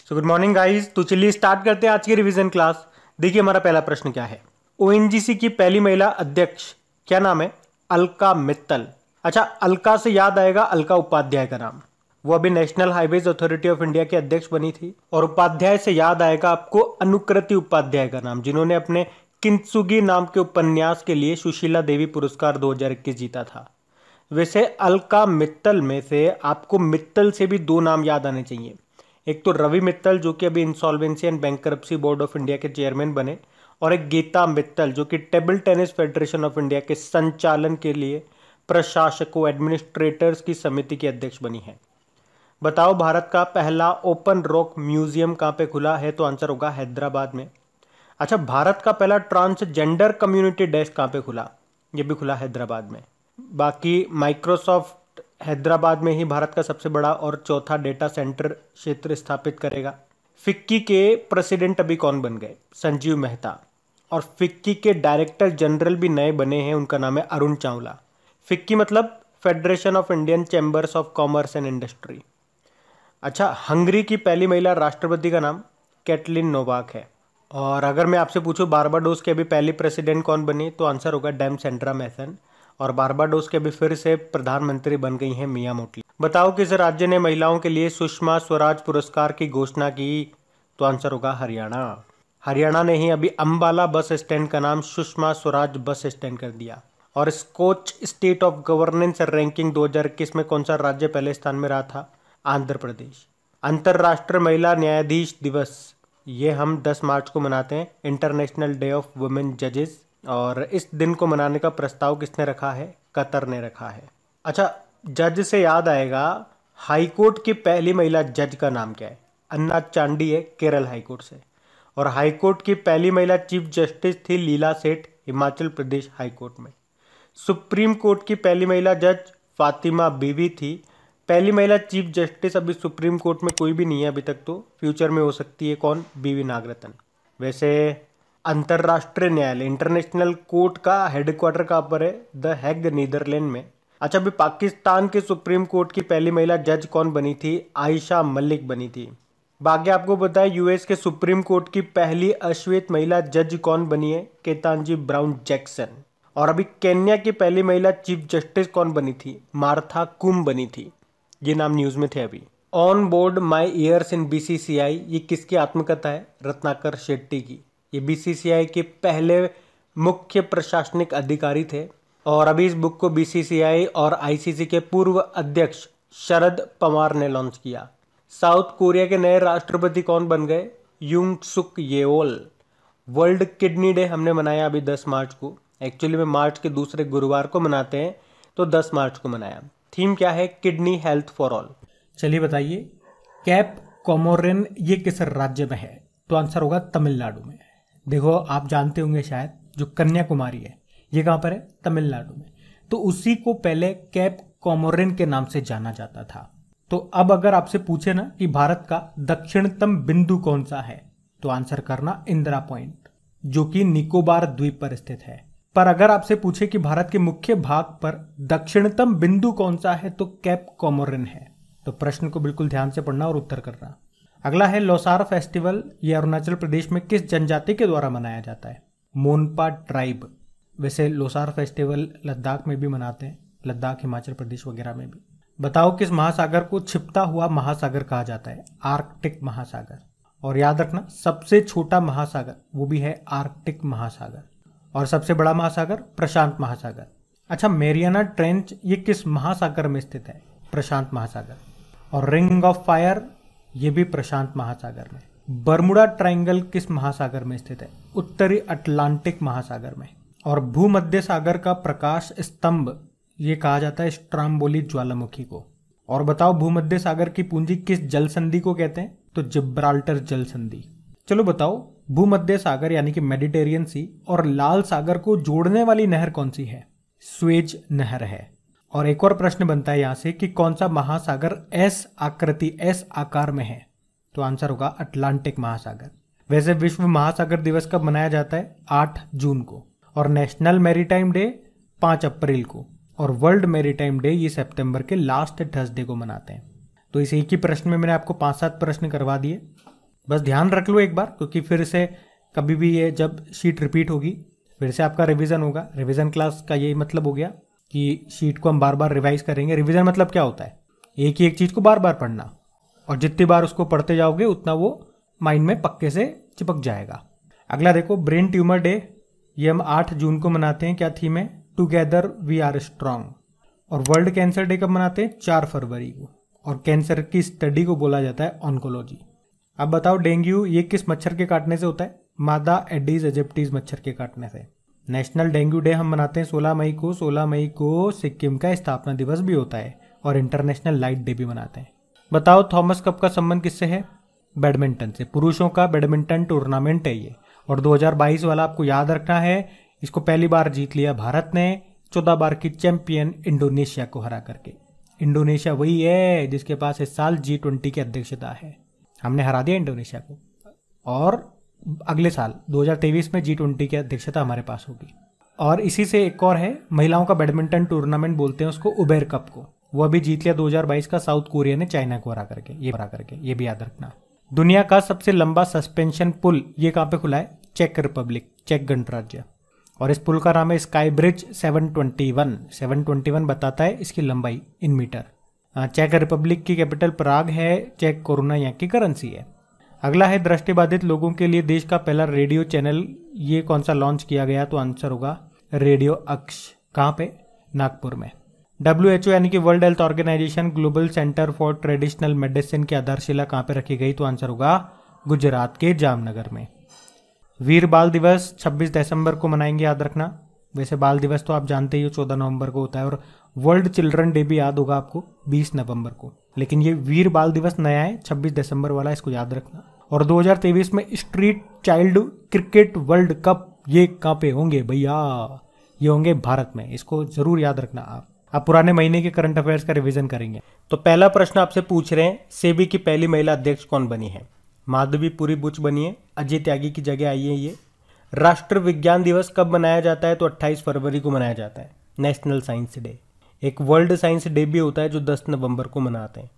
So good morning guys. तो चलिए start करते हैं आज की रिवीजन क्लास। देखिए हमारा पहला प्रश्न क्या है। ओएनजीसी की पहली महिला अध्यक्ष क्या नाम है? अलका मित्तल। अच्छा, अलका से याद आएगा अलका उपाध्याय का नाम। वो अभी national highways authority of India की अध्यक्ष बनी थी। और उपाध्याय से याद आएगा आपको अनुकृति उपाध्याय का नाम, जिन्होंने अपने किंत्सुगी नाम के उपन्यास के लिए सुशीला देवी पुरस्कार 2021 जीता था। वैसे अलका मित्तल में से आपको मित्तल से भी दो नाम याद आने चाहिए। एक तो रवि मित्तल, जो कि अभी insolvency and bankruptcy board of India के चेयरमैन बने, और एक गीता मित्तल, जो कि table tennis federation of India के संचालन के लिए प्रशासकों एडमिनिस्ट्रेटर्स की समिति की अध्यक्ष बनी है। बताओ भारत का पहला ओपन रॉक म्यूजियम कहाँ पे खुला है? तो आंसर होगा हैदराबाद में। अच्छा, भारत का पहला ट्रांसजेंडर कम्युनिटी डेस्क कहाँ पे खुला? ये भी खुला हैदराबाद में। बाकी माइक्रोसॉफ्ट हैदराबाद में ही भारत का सबसे बड़ा और चौथा डेटा सेंटर क्षेत्र स्थापित करेगा। फिक्की के प्रेसिडेंट अभी कौन बन गए? संजीव मेहता। और फिक्की के डायरेक्टर जनरल भी नए बने हैं, उनका नाम है अरुण चावला। फिक्की मतलब federation of Indian chambers of commerce and industry. अच्छा, हंगरी की पहली महिला राष्ट्रपति का नाम कैटलिन नोवाक है। और अगर मैं आपसे पूछूं बारबाडोस के अभी पहली प्रेसिडेंट कौन बनी, तो आंसर होगा डैम सेंड्रा मैसन। और बारबाडोस के अभी फिर से प्रधानमंत्री बन गई हैं मिया मोटली। बताओ किस राज्य ने महिलाओं के लिए सुषमा स्वराज पुरस्कार की घोषणा की? तो आंसर होगा हरियाणा। हरियाणा ने ही अभी अंबाला बस स्टैंड का नाम सुषमा स्वराज बस स्टैंड कर दिया। और Skoch state of governance ranking 2021 में कौन सा राज्य पहले स्थान में रहा था? आंध्र प्रदेश। अंतर्राष्ट्रीय महिला न्यायाधीश दिवस, ये हम 10 मार्च को मनाते हैं, इंटरनेशनल डे ऑफ वुमेन जजेस। और इस दिन को मनाने का प्रस्ताव किसने रखा है? कतर ने रखा है। अच्छा, जज से याद आएगा, हाईकोर्ट की पहली महिला जज का नाम क्या है? अन्ना चांडी है, केरल हाईकोर्ट से। और हाईकोर्ट की पहली महिला चीफ जस्टिस थी लीला सेठ, हिमाचल प्रदेश हाईकोर्ट में। सुप्रीम कोर्ट की पहली महिला जज फातिमा बीवी थी। पहली महिला चीफ जस्टिस अभी सुप्रीम कोर्ट में कोई भी नहीं है अभी तक, तो फ्यूचर में हो सकती है। कौन? बीवी नागरत्न। वैसे अंतर्राष्ट्रीय न्यायालय इंटरनेशनल कोर्ट का हेडक्वार्टर कहाँ पर है? द हैग, नीदरलैंड में। अच्छा, अभी पाकिस्तान के सुप्रीम कोर्ट की पहली महिला जज कौन बनी थी? आयशा मलिक बनी थी। बाकी आपको पता है यूएस के सुप्रीम कोर्ट की पहली अश्वेत महिला जज कौन बनी है? केतांजी ब्राउन जैक्सन। और अभी केन्या की पहली महिला चीफ जस्टिस कौन बनी थी? मार्था कुम बनी थी। ये नाम न्यूज में थे अभी। On board my years in BCCI, ये किसकी आत्मकथा है? रत्नाकर शेट्टी की। ये बीसीसीआई के पहले मुख्य प्रशासनिक अधिकारी थे। और अभी इस बुक को बीसीसीआई और आईसीसी के पूर्व अध्यक्ष शरद पवार ने लॉन्च किया। साउथ कोरिया के नए राष्ट्रपति कौन बन गए? यूंग सुक येओल। वर्ल्ड किडनी डे हमने मनाया अभी 10 मार्च को। एक्चुअली में मार्च के दूसरे गुरुवार को मनाते हैं, तो 10 मार्च को मनाया। थीम क्या है? Kidney health for all. चलिए बताइए, कैप कोमोरिन ये किस राज्य में है? तो आंसर होगा तमिलनाडु में। देखो, आप जानते होंगे शायद, जो कन्याकुमारी है ये कहाँ पर है? तमिलनाडु में। तो उसी को पहले कैप कोमोरिन के नाम से जाना जाता था। तो अब अगर आपसे पूछे ना कि भारत का दक्षिणतम बिंदु कौन सा है, तो आंसर करना इंदिरा पॉइंट, जो कि निकोबार द्वीप पर स्थित है। पर अगर आपसे पूछे कि भारत के मुख्य भाग पर दक्षिणतम बिंदु कौन सा है, तो कैप कोमोरिन है। तो प्रश्न को बिल्कुल ध्यान से पढ़ना और उत्तर करना। अगला है लोसार फेस्टिवल, ये अरुणाचल प्रदेश में किस जनजाति के द्वारा मनाया जाता है? मोनपा ट्राइब। वैसे लोसार फेस्टिवल लद्दाख में भी मनाते हैं, लद्दाख, हिमाचल प्रदेश वगैरह में भी। बताओ किस महासागर को छिपता हुआ महासागर कहा जाता है? आर्कटिक महासागर। और याद रखना, सबसे छोटा महासागर वो भी है आर्कटिक महासागर। और सबसे बड़ा महासागर प्रशांत महासागर। अच्छा, मेरियाना ट्रेंच ये किस महासागर में स्थित है? प्रशांत महासागर। और रिंग ऑफ फायर ये भी प्रशांत महासागर में। बर्मुडा ट्रायंगल किस महासागर में स्थित है? उत्तरी अटलांटिक महासागर में। और भूमध्य सागर का प्रकाश स्तंभ ये कहा जाता है स्ट्राम्बोली ज्वालामुखी को। और बताओ भूमध्य सागर की पूंजी किस जल संधि को कहते हैं? तो जिब्राल्टर जल संधि। चलो बताओ, भूमध्य सागर यानी कि मेडिटेरियन सी और लाल सागर को जोड़ने वाली नहर कौन सी है? स्वेज नहर है। और एक और प्रश्न बनता है यहां से कि कौन सा महासागर एस आकृति, एस आकार में है? तो आंसर होगा अटलांटिक महासागर। वैसे विश्व महासागर दिवस कब मनाया जाता है? 8 जून को। और नेशनल मैरीटाइम डे 5 अप्रैल को। और वर्ल्ड मैरीटाइम डे ये सितंबर के लास्ट थर्सडे को मनाते हैं। तो इस एक ही प्रश्न में मैंने आपको 5-7 प्रश्न करवा दिए। बस ध्यान रख लो एक बार, क्योंकि फिर से कभी भी ये जब शीट रिपीट होगी फिर से आपका रिवीजन होगा। रिवीजन क्लास का यही मतलब हो गया कि शीट को हम बार बार रिवाइज करेंगे। रिवीजन मतलब क्या होता है? एक ही एक चीज़ को बार बार पढ़ना, और जितनी बार उसको पढ़ते जाओगे उतना वो माइंड में पक्के से चिपक जाएगा। अगला देखो, ब्रेन ट्यूमर डे, ये हम 8 जून को मनाते हैं। क्या थीम है? Together we are strong. और वर्ल्ड कैंसर डे कब मनाते हैं? 4 फरवरी को। और कैंसर की स्टडी को बोला जाता है ऑन्कोलॉजी। अब बताओ, डेंगू ये किस मच्छर के काटने से होता है? मादा एडीज एजिप्टीज मच्छर के काटने से। नेशनल डेंगू डे हम मनाते हैं 16 मई को। 16 मई को सिक्किम का स्थापना दिवस भी होता है, और इंटरनेशनल लाइट डे भी मनाते हैं। बताओ, थॉमस कप का संबंध किससे है? बैडमिंटन से। पुरुषों का बैडमिंटन टूर्नामेंट है ये, और 2022 वाला आपको याद रखना है। इसको पहली बार जीत लिया भारत ने, 14 बार की चैंपियन इंडोनेशिया को हरा करके। इंडोनेशिया वही है जिसके पास इस साल G20 की अध्यक्षता है। हमने हरा दिया इंडोनेशिया को, और अगले साल 2023 में G20 की अध्यक्षता हमारे पास होगी। और इसी से एक और है, महिलाओं का बैडमिंटन टूर्नामेंट बोलते हैं उसको, उबेर कप को। वो अभी जीत लिया 2022 का, साउथ कोरिया ने चाइना को हरा करके। ये भी याद रखना। दुनिया का सबसे लंबा सस्पेंशन पुल ये कहाँ पे खुला है? चेक रिपब्लिक, चेक गणराज्य। और इस पुल का नाम है स्काई ब्रिज 721। 721 बताता है इसकी लंबाई इन मीटर। चेक रिपब्लिक की कैपिटल प्राग है। चेक कोरोना यहाँ की करेंसी है। अगला है, दृष्टिबाधित लोगों के लिए देश का पहला रेडियो चैनल ये कौन सा लॉन्च किया गया? तो आंसर होगा रेडियो अक्ष। कहाँ पे? नागपुर में। WHO यानी कि World Health Organization global centre for traditional medicine की आधारशिला कहाँ पे रखी गई? तो आंसर होगा गुजरात के जामनगर में। वीर बाल दिवस 26 दिसंबर को मनाएंगे, याद रखना। वैसे बाल दिवस तो आप जानते ही हो 14 नवंबर को होता है, और वर्ल्ड चिल्ड्रन डे भी याद होगा आपको 20 नवंबर को। लेकिन ये वीर बाल दिवस नया है, 26 दिसंबर वाला, इसको याद रखना। और 2023 में street child cricket world cup ये कहाँ पे होंगे भैया? ये होंगे भारत में। इसको जरूर याद रखना आप। अब पुराने महीने के करंट अफेयर्स का रिवीजन करेंगे। तो पहला प्रश्न आपसे पूछ रहे हैं, सेबी की पहली महिला अध्यक्ष कौन बनी है? माधवीपुरी बुच बनी है, अजय त्यागी की जगह आई है ये। राष्ट्र विज्ञान दिवस कब मनाया जाता है? तो 28 फरवरी को मनाया जाता है, नेशनल साइंस डे। एक वर्ल्ड साइंस डे भी होता है जो 10 नवंबर को मनाते हैं।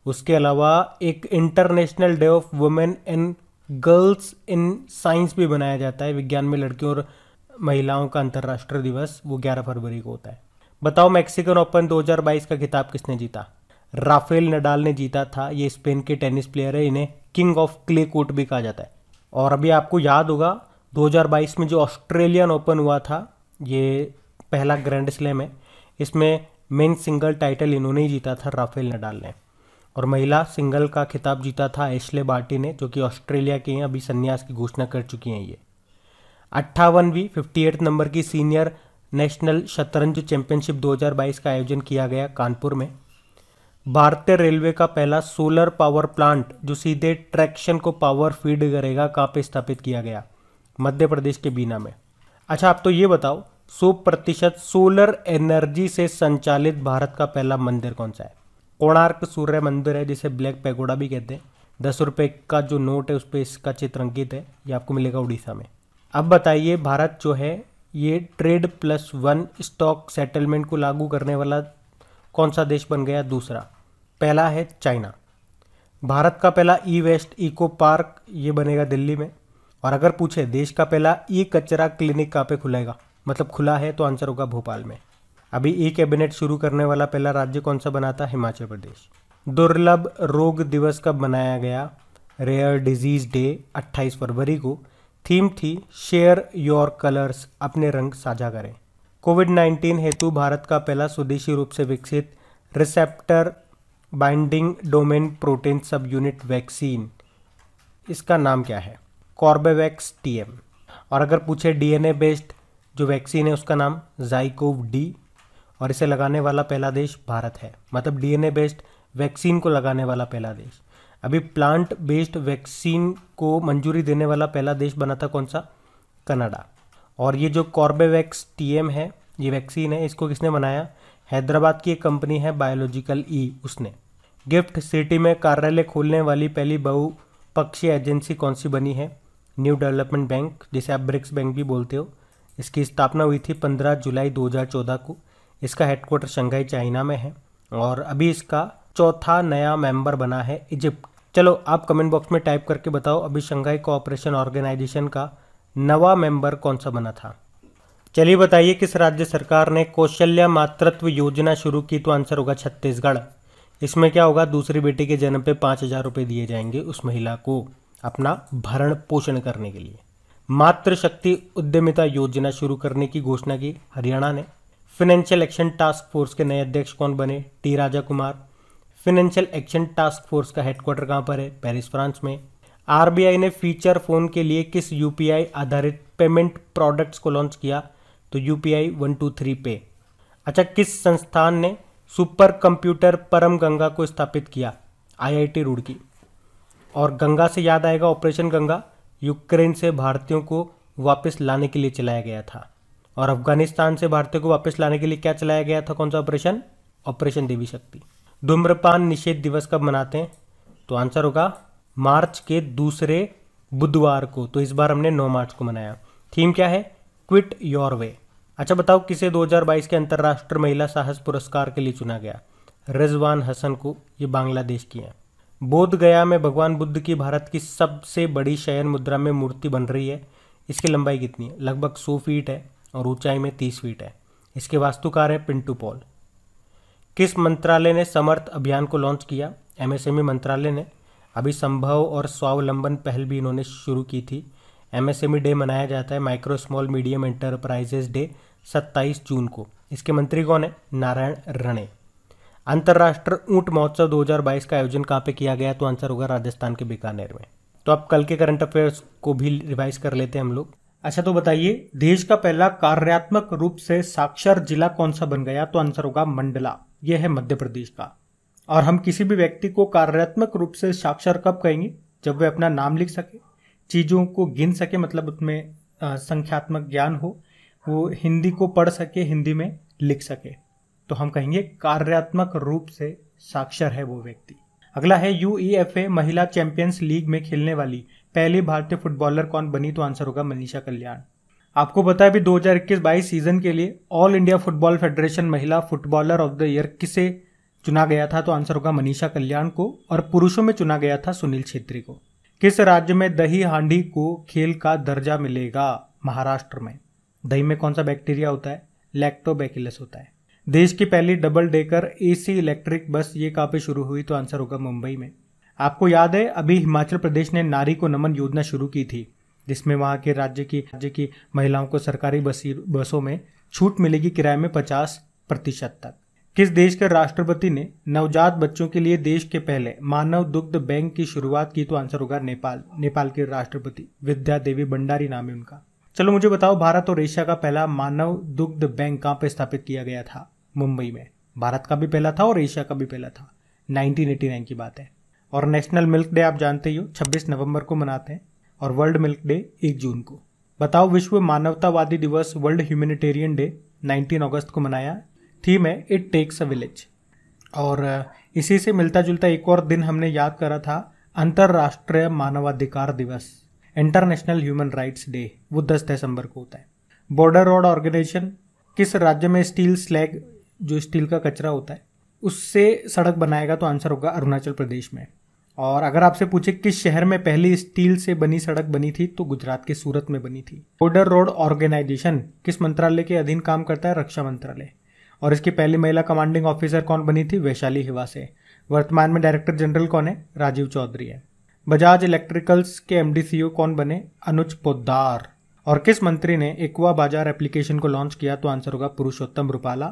उसके अलावा एक international day of women and girls in science भी मनाया जाता है। विज्ञान में लड़कियों और महिलाओं का अंतर्राष्ट्रीय दिवस वो 11 फरवरी को होता है। बताओ, मैक्सिकन ओपन 2022 का खिताब किसने जीता? राफेल नडाल ने जीता था। ये स्पेन के टेनिस प्लेयर है, इन्हें किंग ऑफ क्ले कोर्ट भी कहा जाता है। और अभी आपको याद होगा 2022 में जो ऑस्ट्रेलियन ओपन हुआ था, ये पहला ग्रैंड स्लैम है, इसमें मेन सिंगल टाइटल इन्होंने ही जीता था, राफेल नडाल ने। और महिला सिंगल का खिताब जीता था एशले बार्टी ने, जो कि ऑस्ट्रेलिया के हैं, अभी संन्यास की घोषणा कर चुकी हैं ये। 58वीं 58 नंबर की सीनियर नेशनल शतरंज चैंपियनशिप 2022 का आयोजन किया गया कानपुर में। भारतीय रेलवे का पहला सोलर पावर प्लांट जो सीधे ट्रैक्शन को पावर फीड करेगा कहाँ पे स्थापित किया गया? मध्य प्रदेश के बीना में। अच्छा, आप तो ये बताओ, 100% सोलर एनर्जी से संचालित भारत का पहला मंदिर कौन सा है? कोणार्क सूर्य मंदिर है, जिसे ब्लैक पैगोडा भी कहते हैं। 10 रुपये का जो नोट है उस पर इसका चित्र अंकित है, ये आपको मिलेगा उड़ीसा में। अब बताइए, भारत जो है ये ट्रेड+1 स्टॉक सेटलमेंट को लागू करने वाला कौन सा देश बन गया? दूसरा। पहला है चाइना। भारत का पहला ई वेस्ट इको पार्क ये बनेगा दिल्ली में। और अगर पूछे देश का पहला ई कचरा क्लिनिक कहाँ पे खुलेगा, मतलब खुला है, तो आंसर होगा भोपाल में। अभी ई कैबिनेट शुरू करने वाला पहला राज्य कौन सा बना था? हिमाचल प्रदेश। दुर्लभ रोग दिवस कब मनाया गया? रेयर डिजीज डे 28 फरवरी को। थीम थी शेयर योर कलर्स, अपने रंग साझा करें। कोविड-19 हेतु भारत का पहला स्वदेशी रूप से विकसित रिसेप्टर बाइंडिंग डोमेन प्रोटीन सब यूनिट वैक्सीन, इसका नाम क्या है? Corbevax TM। और अगर पूछे डीएनए बेस्ड जो वैक्सीन है उसका नाम ज़ाइकोव-D, और इसे लगाने वाला पहला देश भारत है, मतलब डीएनए बेस्ड वैक्सीन को लगाने वाला पहला देश। अभी प्लांट बेस्ड वैक्सीन को मंजूरी देने वाला पहला देश बना था कौन सा? कनाडा। और ये जो कॉर्बेवैक्स TM है, ये वैक्सीन है, इसको किसने बनाया? हैदराबाद की एक कंपनी है बायोलॉजिकल ई, उसने। गिफ्ट सिटी में कार्यालय खोलने वाली पहली बहुपक्षीय एजेंसी कौन सी बनी है? न्यू डेवलपमेंट बैंक, जिसे आप ब्रिक्स बैंक भी बोलते हो। इसकी स्थापना हुई थी 15 जुलाई 2014 को। इसका हेडक्वार्टर शंघाई चाइना में है। और अभी इसका चौथा नया मेंबर बना है इजिप्ट, चलो आप कमेंट बॉक्स में टाइप करके बताओ अभी शंघाई कोऑपरेशन ऑर्गेनाइजेशन का नवा मेंबर कौन सा बना था। चलिए बताइए किस राज्य सरकार ने कौशल्या मातृत्व योजना शुरू की, तो आंसर होगा छत्तीसगढ़। इसमें क्या होगा, दूसरी बेटी के जन्म पे 5,000 रुपये दिए जाएंगे उस महिला को अपना भरण पोषण करने के लिए। मातृशक्ति उद्यमिता योजना शुरू करने की घोषणा की हरियाणा ने। फाइनेंशियल एक्शन टास्क फोर्स के नए अध्यक्ष कौन बने, T Raja Kumar. Financial action task force का हेडक्वार्टर कहाँ पर है, पेरिस फ्रांस में। आरबीआई ने फीचर फोन के लिए किस यूपीआई आधारित पेमेंट प्रोडक्ट्स को लॉन्च किया, तो यूपीआई 123 पे। अच्छा, किस संस्थान ने सुपर कंप्यूटर परम गंगा को स्थापित किया, आईआईटी रुड़की। और गंगा से याद आएगा ऑपरेशन गंगा यूक्रेन से भारतीयों को वापस लाने के लिए चलाया गया था। और अफगानिस्तान से भारतीयों को वापस लाने के लिए क्या चलाया गया था, कौन सा ऑपरेशन, ऑपरेशन देवी शक्ति। धूम्रपान निषेध दिवस कब मनाते हैं, तो आंसर होगा मार्च के दूसरे बुधवार को। तो इस बार हमने 9 मार्च को मनाया। थीम क्या है, क्विट योर वे। अच्छा बताओ किसे 2022 के अंतर्राष्ट्रीय महिला साहस पुरस्कार के लिए चुना गया, रिजवान हसन को, ये बांग्लादेश की है। बोध गया में भगवान बुद्ध की भारत की सबसे बड़ी शयन मुद्रा में मूर्ति बन रही है। इसकी लंबाई कितनी है, लगभग 100 फीट है और ऊंचाई में 30 फीट है। इसके वास्तुकार है पिंटू पॉल। किस मंत्रालय ने समर्थ अभियान को लॉन्च किया, एमएसएमई मंत्रालय ने। अभी संभव और स्वावलंबन पहल भी इन्होंने शुरू की थी। एमएसएमई डे मनाया जाता है, micro small medium enterprises day, 27 जून को। इसके मंत्री कौन है, नारायण रणें। अंतर्राष्ट्रीय ऊंट महोत्सव 2022 का आयोजन कहाँ पे किया गया, तो आंसर होगा राजस्थान के बीकानेर में। तो अब कल के करंट अफेयर्स को भी रिवाइज कर लेते हैं हम लोग। अच्छा तो बताइए देश का पहला कार्यात्मक रूप से साक्षर जिला कौन सा बन गया, तो आंसर होगा मंडला। यह है मध्य प्रदेश का। और हम किसी भी व्यक्ति को कार्यात्मक रूप से साक्षर कब कहेंगे, जब वे अपना नाम लिख सके, चीजों को गिन सके, मतलब उसमें संख्यात्मक ज्ञान हो, वो हिंदी को पढ़ सके, हिंदी में लिख सके, तो हम कहेंगे कार्यात्मक रूप से साक्षर है वो व्यक्ति। अगला है यूईएफए महिला चैंपियंस लीग में खेलने वाली पहली भारतीय फुटबॉलर कौन बनी, तो आंसर होगा मनीषा कल्याण। आपको पता है अभी 2021-22 सीजन के लिए ऑल इंडिया फुटबॉल फेडरेशन महिला फुटबॉलर ऑफ द ईयर किसे चुना गया था, तो आंसर होगा मनीषा कल्याण को। और पुरुषों में चुना गया था सुनील छेत्री को। किस राज्य में दही हांडी को खेल का दर्जा मिलेगा, महाराष्ट्र में। दही में कौन सा बैक्टीरिया होता है, लैक्टोबैसिलस होता है। देश की पहली double decker AC electric bus ये कहाँ पे शुरू हुई, तो आंसर होगा मुंबई में। आपको याद है अभी हिमाचल प्रदेश ने नारी को नमन योजना शुरू की थी, जिसमें वहां के राज्य की महिलाओं को सरकारी बसों में छूट मिलेगी किराए में 50% तक। किस देश के राष्ट्रपति ने नवजात बच्चों के लिए देश के पहले मानव दुग्ध बैंक की शुरुआत की, तो आंसर होगा नेपाल। नेपाल के राष्ट्रपति विद्या देवी भंडारी नाम है उनका। चलो मुझे बताओ भारत और एशिया का पहला मानव दुग्ध बैंक कहाँ पे स्थापित किया गया था, मुंबई में। भारत का भी पहला था और एशिया का भी पहला था, 1989 की बात है। और नेशनल मिल्क डे आप जानते ही हो 26 नवंबर को मनाते हैं और वर्ल्ड मिल्क डे 1 जून को। बताओ विश्व मानवतावादी दिवस वर्ल्ड ह्यूमैनिटेरियन डे 19 अगस्त को मनाया। थीम है इट टेक्स अ विलेज। और इसी से मिलता जुलता एक और दिन हमने याद करा था, अंतर्राष्ट्रीय मानवाधिकार दिवस, इंटरनेशनल ह्यूमन राइट्स डे, वो 10 दिसंबर को होता है। बॉर्डर रोड ऑर्गेनाइजेशन किस राज्य में स्टील स्लैग, जो स्टील का कचरा होता है, उससे सड़क बनाएगा, तो आंसर होगा अरुणाचल प्रदेश में। और अगर आपसे पूछे किस शहर में पहली स्टील से बनी सड़क बनी थी, तो गुजरात के सूरत में बनी थी। बॉर्डर रोड ऑर्गेनाइजेशन किस मंत्रालय के अधीन काम करता है, रक्षा मंत्रालय। और इसकी पहली महिला कमांडिंग ऑफिसर कौन बनी थी, वैशाली हिवा से। वर्तमान में डायरेक्टर जनरल कौन है, राजीव चौधरी है। बजाज इलेक्ट्रिकल्स के एमडी सीईओ कौन बने, अनुज पोद्दार। और किस मंत्री ने एक्वा बाजार एप्लीकेशन को लॉन्च किया, तो आंसर होगा पुरुषोत्तम रूपाला।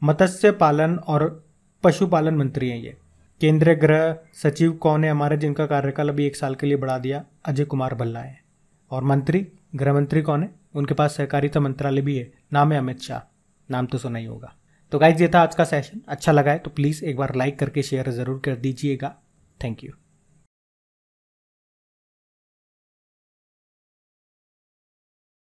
मत्स्य पालन और पशुपालन मंत्री हैं ये। केंद्रीय गृह सचिव कौन है हमारे, जिनका कार्यकाल अभी 1 साल के लिए बढ़ा दिया, अजय कुमार भल्ला है। और मंत्री, गृह मंत्री कौन है, उनके पास सहकारिता मंत्रालय भी है, नाम है अमित शाह। नाम तो सुना ही होगा। तो गाइस ये था आज का सेशन। अच्छा लगा है तो प्लीज़ एक बार लाइक करके शेयर ज़रूर कर दीजिएगा। Thank you.